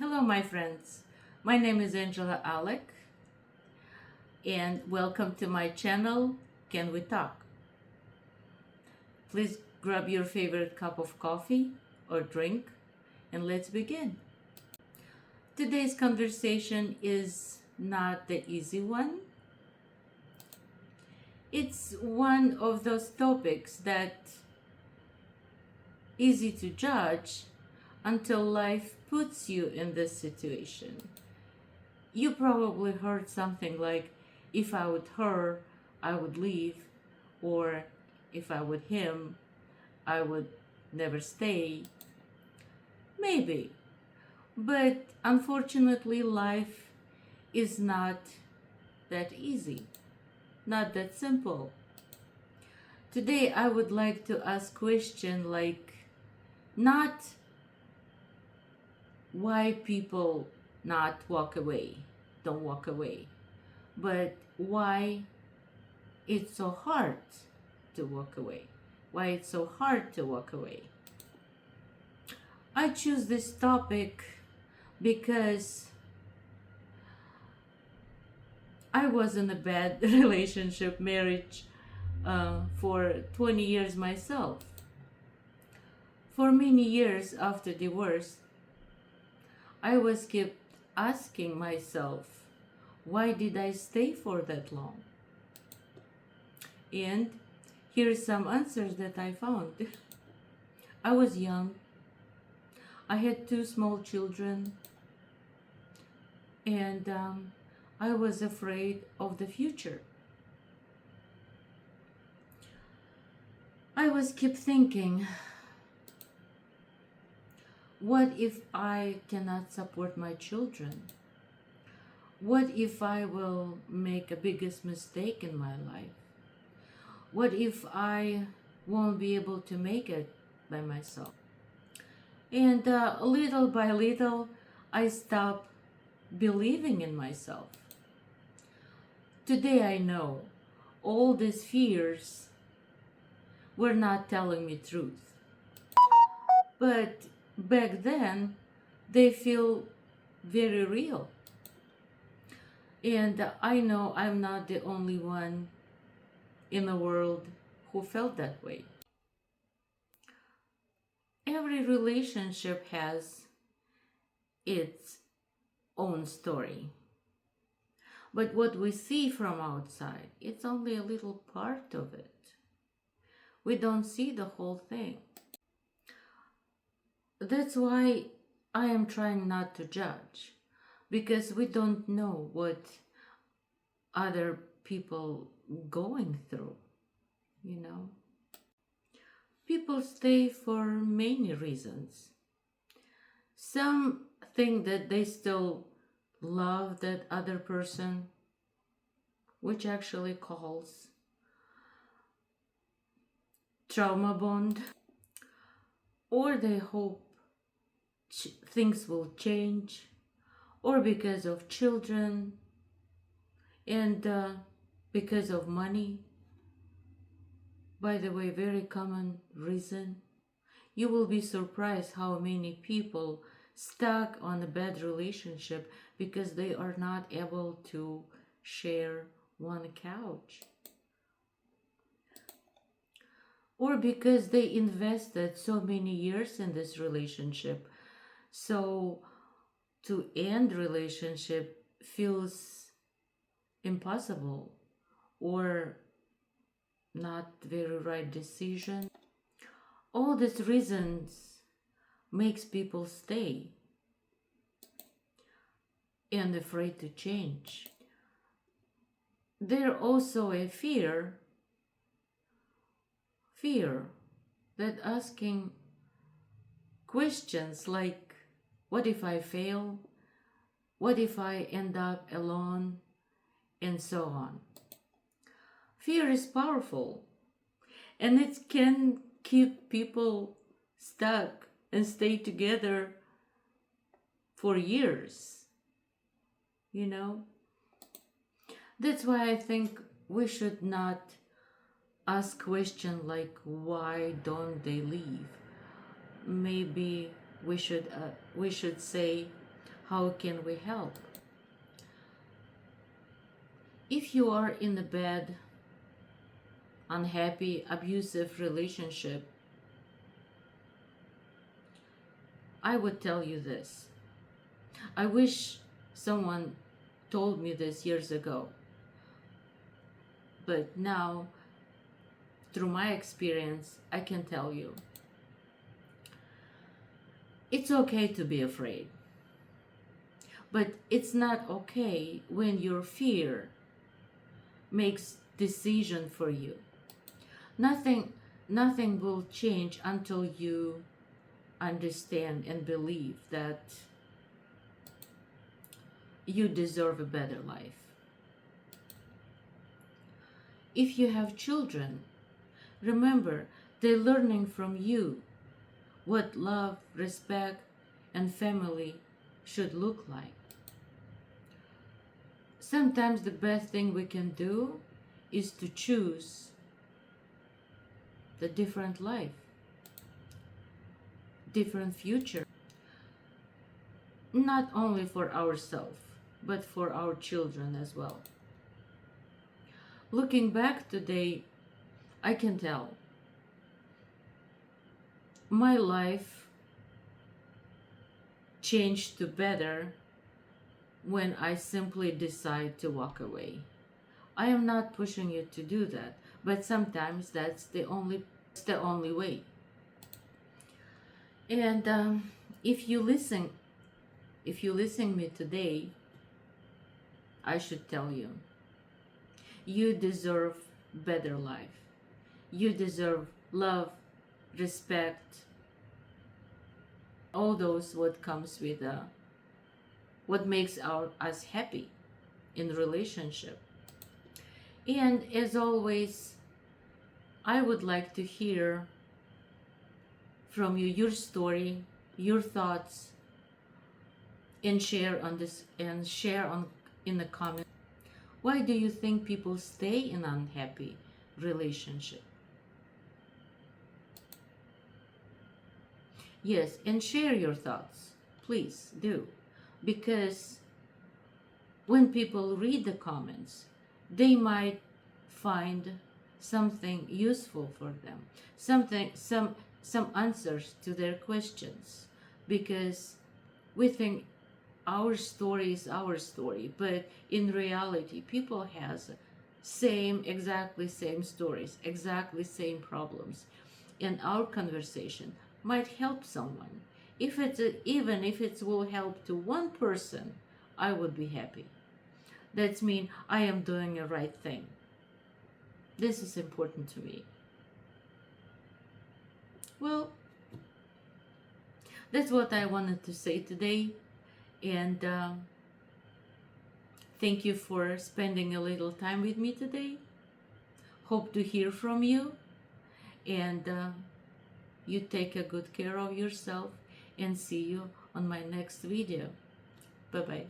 Hello, my friends. My name is Angela Alec, and welcome to my channel, Can We Talk? Please grab your favorite cup of coffee or drink, and let's begin. Today's conversation is not the easy one. It's one of those topics that easy to judge until life puts you in this situation. You probably heard something like, if I would her, I would leave, or if I would him, I would never stay. Maybe. But unfortunately, life is not that easy, not that simple. Today, I would like to ask question like, not why people not walk away, don't walk away, but why it's so hard to walk away, why it's so hard to walk away. I choose this topic because I was in a bad relationship, marriage, for 20 years myself. For many years after divorce, I was kept asking myself, why did I stay for that long? And here's some answers that I found. I was young. I had two small children. And I was afraid of the future. I was kept thinking, what if I cannot support my children? What if I will make a biggest mistake in my life? What if I won't be able to make it by myself? And little by little, I stopped believing in myself. Today I know all these fears were not telling me truth. But back then, they feel very real. And I know I'm not the only one in the world who felt that way. Every relationship has its own story. But what we see from outside, it's only a little part of it. We don't see the whole thing. That's why I am trying not to judge, because we don't know what other people going through, you know. People stay for many reasons. Some think that they still love that other person, which actually calls trauma bond, or they hope things will change, or because of children, and because of money. By the way, very common reason. You will be surprised how many people stuck on a bad relationship because they are not able to share one couch, or because they invested so many years in this relationship, so to end relationship feels impossible or not very right decision. All these reasons makes people stay and afraid to change. There also a fear that asking questions like, what if I fail? What if I end up alone? And so on. Fear is powerful, and it can keep people stuck and stay together for years, you know. That's why I think we should not ask questions like, why don't they leave? Maybe we should say, How can we help? If you are in a bad, unhappy, abusive relationship, I would tell you this. I wish someone told me this years ago. But now, through my experience, I can tell you. It's okay to be afraid. But it's not okay when your fear makes decision for you. Nothing will change until you understand and believe that you deserve a better life. If you have children, remember they're learning from you what love, respect, and family should look like. Sometimes the best thing we can do is to choose the different life, different future, not only for ourselves, but for our children as well. Looking back today, I can tell my life changed to better when I simply decide to walk away. I am not pushing you to do that, but sometimes that's the only way. And if you listen me today, I should tell you, you deserve better life. You deserve love, respect, all those what comes with what makes us happy in relationship. And as always, I would like to hear from you your story, your thoughts, and share on this and share on in the comments. Why do you think people stay in unhappy relationship? Yes, and share your thoughts. Please do. Because when people read the comments, they might find something useful for them, some answers to their questions, because we think our story is our story, but in reality people has exactly same stories, exactly same problems, and our conversation might help someone. Even if it will help to one person, I would be happy. That means I am doing the right thing. This is important to me. Well, that's what I wanted to say today. And thank you for spending a little time with me today. Hope to hear from you. And you take a good care of yourself. And see you on my next video. Bye-bye.